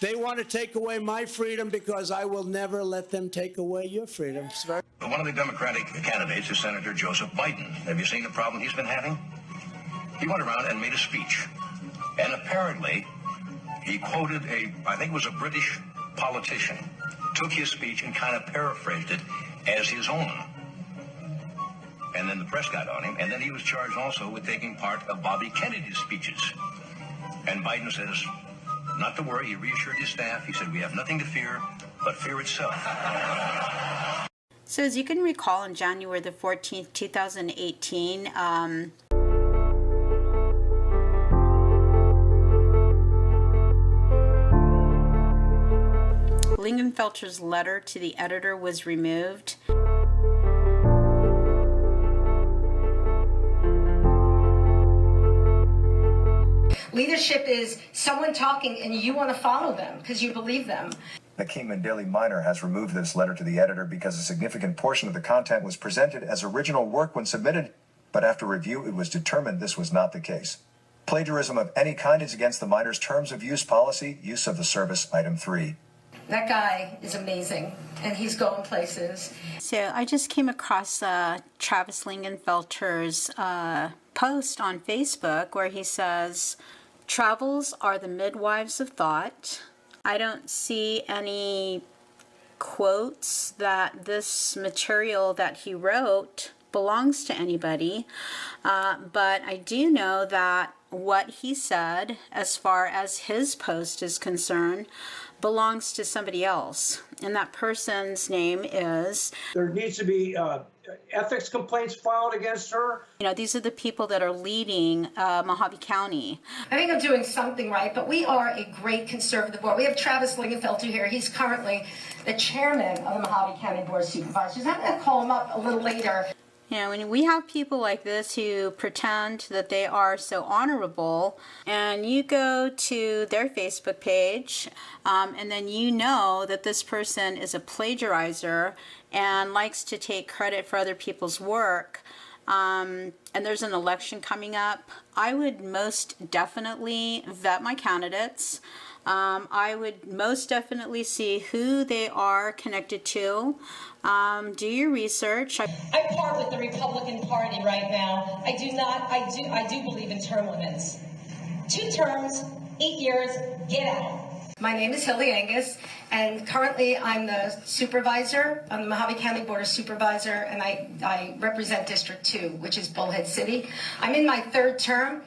They want to take away my freedom because I will never let them take away your freedom. One of the Democratic candidates is Senator Joseph Biden. Have you seen the problem he's been having? He went around and made a speech. And apparently, he quoted I think it was a British politician, took his speech and kind of paraphrased it as his own. And then the press got on him, and then he was charged also with taking part of Bobby Kennedy's speeches. And Biden says, not to worry, he reassured his staff. He said, we have nothing to fear but fear itself. So as you can recall, on January the 14th, 2018, Lingenfelter's letter to the editor was removed. Leadership is someone talking and you want to follow them because you believe them. The Kingman Daily Miner has removed this letter to the editor because a significant portion of the content was presented as original work when submitted, but after review it was determined this was not the case. Plagiarism of any kind is against the miner's terms of use policy, use of the service, item 3. That guy is amazing, and he's going places. So I just came across Travis Lingenfelter's post on Facebook where he says, travels are the midwives of thought. I don't see any quotes that this material that he wrote belongs to anybody, but I do know that what he said, as far as his post is concerned, belongs to somebody else, and that person's name is... There needs to be ethics complaints filed against her. You know, these are the people that are leading Mohave County. I think I'm doing something right, but we are a great conservative board. We have Travis Lingenfelter here. He's currently the chairman of the Mohave County Board of Supervisors. I'm going to call him up a little later. You know, when we have people like this who pretend that they are so honorable, and you go to their Facebook page, and then you know that this person is a plagiarizer and likes to take credit for other people's work, and there's an election coming up, I would most definitely vet my candidates. I would most definitely see who they are connected to. Do your research. I part with the Republican Party right now. I do believe in term limits. 2 terms, 8 years, get out. My name is Hilly Angus, and currently I'm the supervisor on the Mohave County Board of Supervisor, and I represent District 2, which is Bullhead City. I'm in my 3rd term.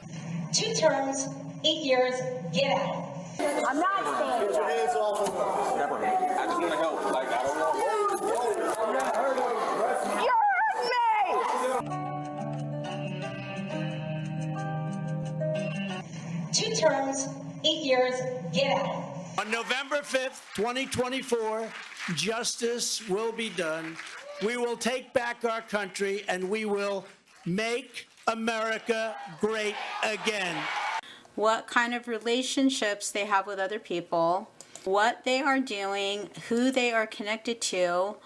2 terms, 8 years, get out. I'm not standing up. I just want to help. Like, I don't know. You heard me! 2 terms, 8 years, get out. On November 5th, 2024, justice will be done. We will take back our country, and we will make America great again. What kind of relationships they have with other people, what they are doing, who they are connected to,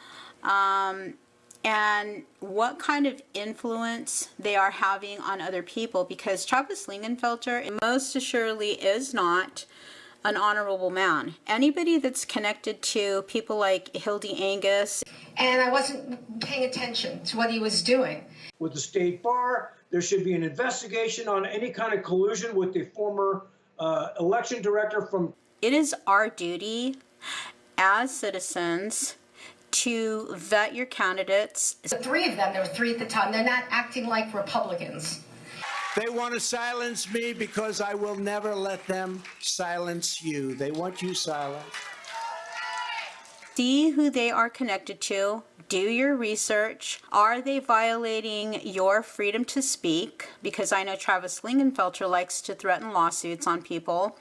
and what kind of influence they are having on other people, because Travis Lingenfelter most assuredly is not an honorable man. Anybody that's connected to people like Hildy Angus. And I wasn't paying attention to what he was doing. With the state bar, there should be an investigation on any kind of collusion with the former election director from... It is our duty as citizens to vet your candidates. The 3 of them, there were 3 at the time, they're not acting like Republicans. They want to silence me because I will never let them silence you. They want you silenced. See who they are connected to. Do your research. Are they violating your freedom to speak? Because I know Travis Lingenfelter likes to threaten lawsuits on people.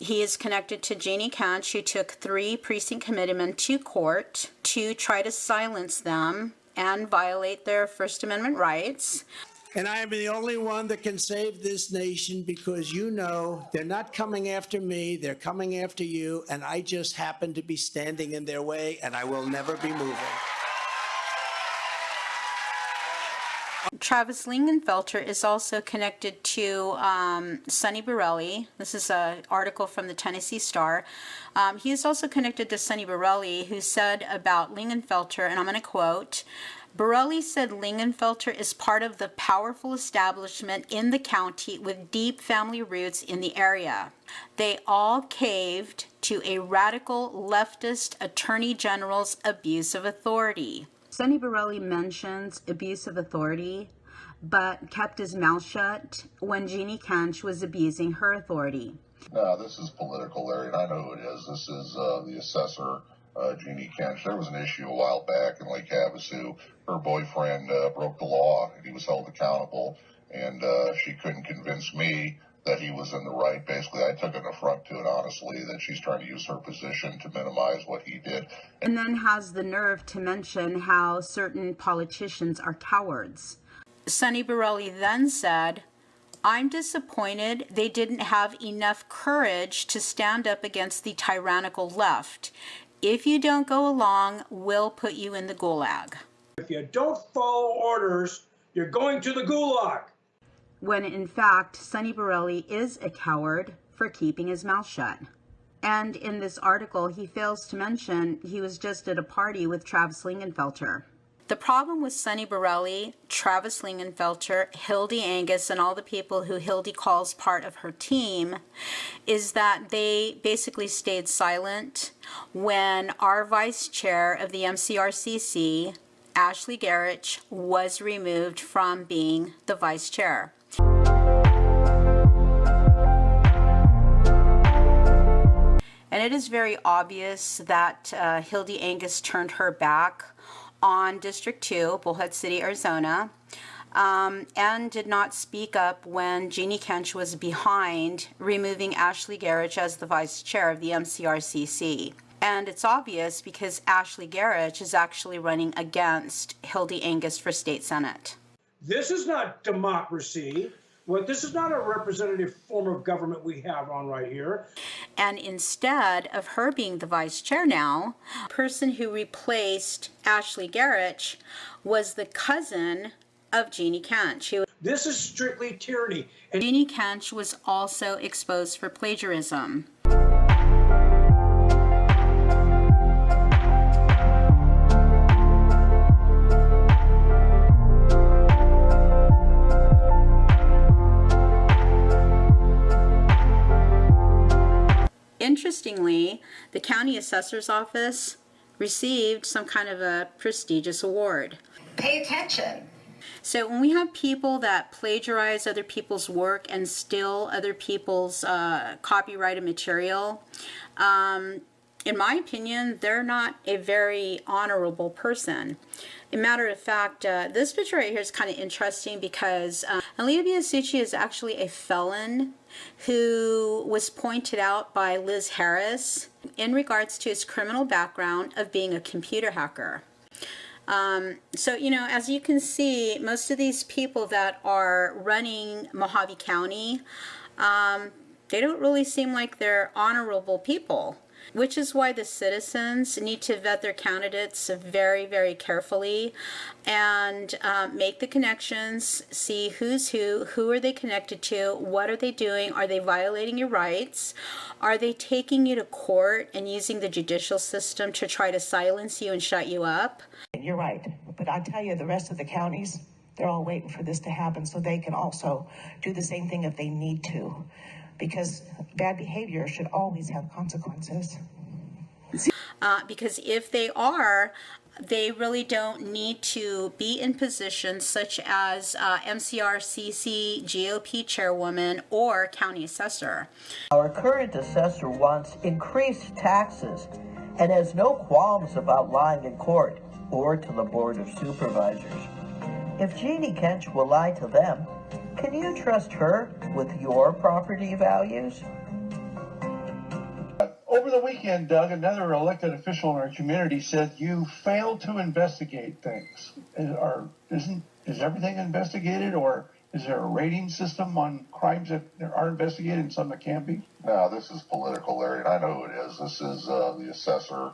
He is connected to Jeanne, Kentch, who took 3 precinct committeemen to court to try to silence them and violate their First Amendment rights. And I am the only one that can save this nation because you know they're not coming after me, they're coming after you, and I just happen to be standing in their way, and I will never be moving. Travis Lingenfelter is also connected to Sonny Borelli. This is an article from the Tennessee Star. He is also connected to Sonny Borelli, who said about Lingenfelter, and I'm going to quote, Borelli said Lingenfelter is part of the powerful establishment in the county with deep family roots in the area. They all caved to a radical leftist attorney general's abuse of authority. Sonny Borelli mentions abuse of authority, but kept his mouth shut when Jeanne Kentch was abusing her authority. No, this is political, Larry, and I know who it is. This is the assessor, Jeanne Kentch. There was an issue a while back in Lake Havasu. Her boyfriend broke the law, and he was held accountable, and she couldn't convince me that he was in the right. Basically, I took an affront to it, honestly, that she's trying to use her position to minimize what he did. And then has the nerve to mention how certain politicians are cowards. Sonny Borelli then said, I'm disappointed they didn't have enough courage to stand up against the tyrannical left. If you don't go along, we'll put you in the gulag. If you don't follow orders, you're going to the gulag. When in fact, Sonny Borelli is a coward for keeping his mouth shut. And in this article, he fails to mention he was just at a party with Travis Lingenfelter. The problem with Sonny Borelli, Travis Lingenfelter, Hildy Angus, and all the people who Hildy calls part of her team is that they basically stayed silent when our vice chair of the MCRCC, Ashley Gerich, was removed from being the vice chair. And it is very obvious that Hildy Angus turned her back on District 2, Bullhead City, Arizona, and did not speak up when Jeanne Kentch was behind removing Ashley Gerich as the vice chair of the MCRCC. And it's obvious because Ashley Gerich is actually running against Hildy Angus for state senate. This is not democracy. This is not a representative form of government we have on right here. And instead of her being the vice chair now, the person who replaced Ashley Gerich was the cousin of Jeanne Kentch. This is strictly tyranny. And Jeanne Kentch was also exposed for plagiarism. Interestingly, the county assessor's office received some kind of a prestigious award. Pay attention. So when we have people that plagiarize other people's work and steal other people's copyrighted material, in my opinion, they're not a very honorable person. A matter of fact, this picture right here is kind of interesting because Aliyah Biasucci is actually a felon who was pointed out by Liz Harris in regards to his criminal background of being a computer hacker. So, you know, as you can see, most of these people that are running Mohave County, they don't really seem like they're honorable people. Which is why the citizens need to vet their candidates very, very carefully and make the connections, see who's who are they connected to, what are they doing, are they violating your rights, are they taking you to court and using the judicial system to try to silence you and shut you up? You're right, but I tell you, the rest of the counties, they're all waiting for this to happen so they can also do the same thing if they need to. Because bad behavior should always have consequences. Because if they are, they really don't need to be in positions such as MCRCC GOP chairwoman or county assessor. Our current assessor wants increased taxes and has no qualms about lying in court or to the Board of Supervisors. If Jeanne Kentch will lie to them, can you trust her with your property values? Over the weekend, Doug, another elected official in our community said you failed to investigate things. Is everything investigated, or is there a rating system on crimes that are investigated and some that can't be? No, this is political, Larry, and I know who it is. This is the assessor,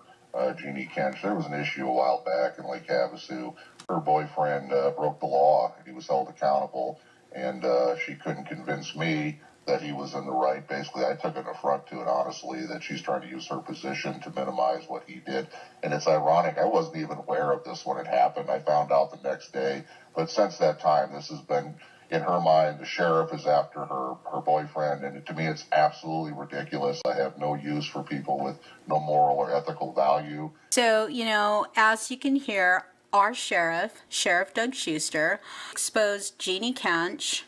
Jeanne Kentch. There was an issue a while back in Lake Havasu. Her boyfriend broke the law, and he was held accountable, and she couldn't convince me that he was in the right. Basically, I took an affront to it, honestly, that she's trying to use her position to minimize what he did. And it's ironic, I wasn't even aware of this when it happened. I found out the next day. But since that time, this has been, in her mind, the sheriff is after her boyfriend. And to me, it's absolutely ridiculous. I have no use for people with no moral or ethical value. So, you know, as you can hear, our sheriff, Sheriff Doug Schuster, exposed Jeanne Kentch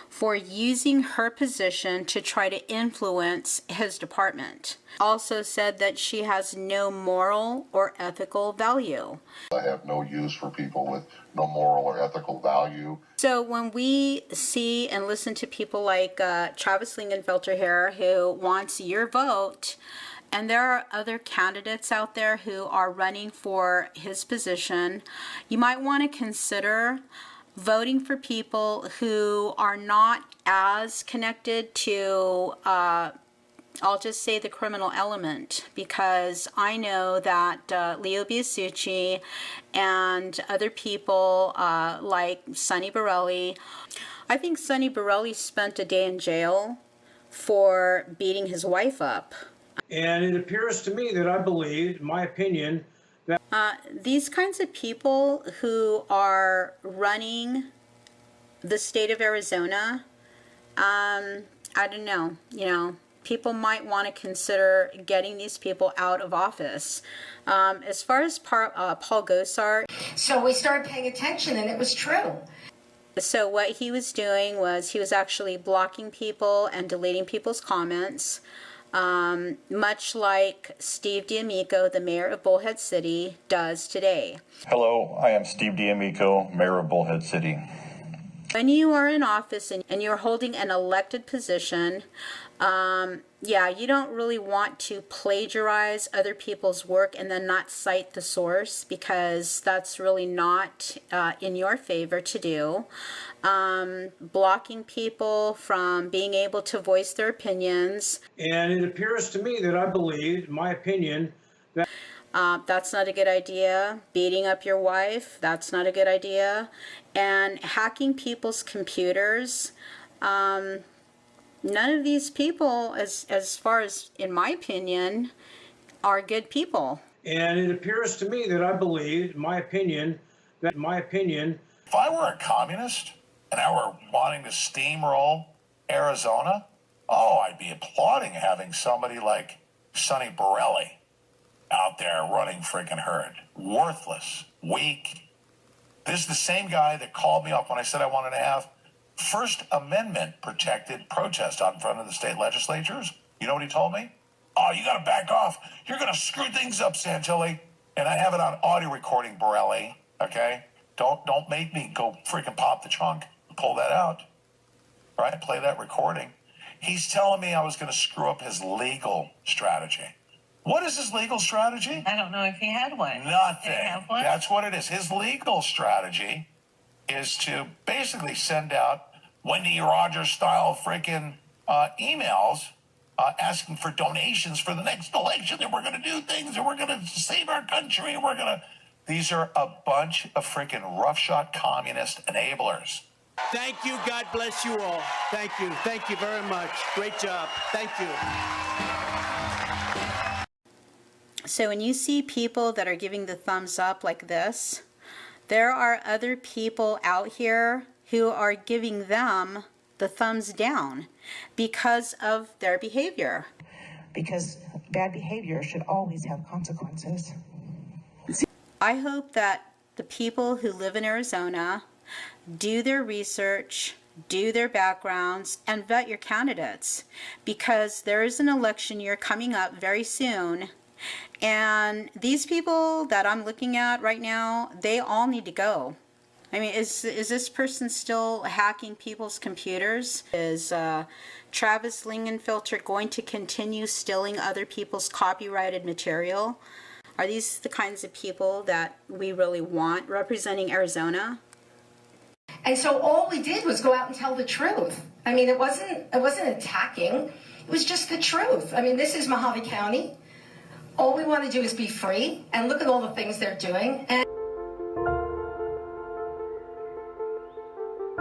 for using her position to try to influence his department. Also said that she has no moral or ethical value. I have no use for people with no moral or ethical value. So when we see and listen to people like Travis Lingenfelter here, who wants your vote, and there are other candidates out there who are running for his position, you might want to consider voting for people who are not as connected to, I'll just say, the criminal element, because I know that Leo Biasucci and other people like Sonny Borelli, I think Sonny Borelli spent a day in jail for beating his wife up. And it appears to me that I believe, in my opinion, that these kinds of people who are running the state of Arizona, I don't know, you know, people might want to consider getting these people out of office. As far as Paul Gosar. So we started paying attention, and it was true. So what he was doing was he was actually blocking people and deleting people's comments. Much like Steve D'Amico, the mayor of Bullhead City, does today. Hello, I am Steve D'Amico, mayor of Bullhead City. When you are in office and you're holding an elected position, yeah, you don't really want to plagiarize other people's work and then not cite the source, because that's really not in your favor to do. Blocking people from being able to voice their opinions. And it appears to me that I believe, in my opinion, that that's not a good idea. Beating up your wife, that's not a good idea. And hacking people's computers, none of these people, as far as in my opinion, are good people. And it appears to me that I believe, in my opinion, If I were a communist and I were wanting to steamroll Arizona, oh, I'd be applauding having somebody like Sonny Borelli out there running freaking herd. Worthless, weak. This is the same guy that called me up when I said I wanted to have First Amendment protected protest out in front of the state legislatures. You know what he told me? Oh, you got to back off. You're going to screw things up, Santilli. And I have it on audio recording, Borelli, okay? Don't make me go freaking pop the trunk and pull that out, right? Play that recording. He's telling me I was going to screw up his legal strategy. What is his legal strategy? I don't know if he had one. Nothing. Did he have one? That's what it is. His legal strategy is to basically send out Wendy Rogers style freaking emails asking for donations for the next election, and we're going to do things, and we're going to save our country, and we're going to... These are a bunch of freaking roughshod communist enablers. Thank you. God bless you all. Thank you. Thank you very much. Great job. Thank you. So when you see people that are giving the thumbs up like this, there are other people out here who are giving them the thumbs down because of their behavior. Because bad behavior should always have consequences. I hope that the people who live in Arizona do their research, do their backgrounds, and vet your candidates, because there is an election year coming up very soon. And these people that I'm looking at right now, they all need to go. I mean, is this person still hacking people's computers? Is Travis Lingenfelter going to continue stealing other people's copyrighted material? Are these the kinds of people that we really want representing Arizona? And so all we did was go out and tell the truth. I mean, it wasn't attacking. It was just the truth. I mean, this is Mohave County. All we want to do is be free, and look at all the things they're doing. And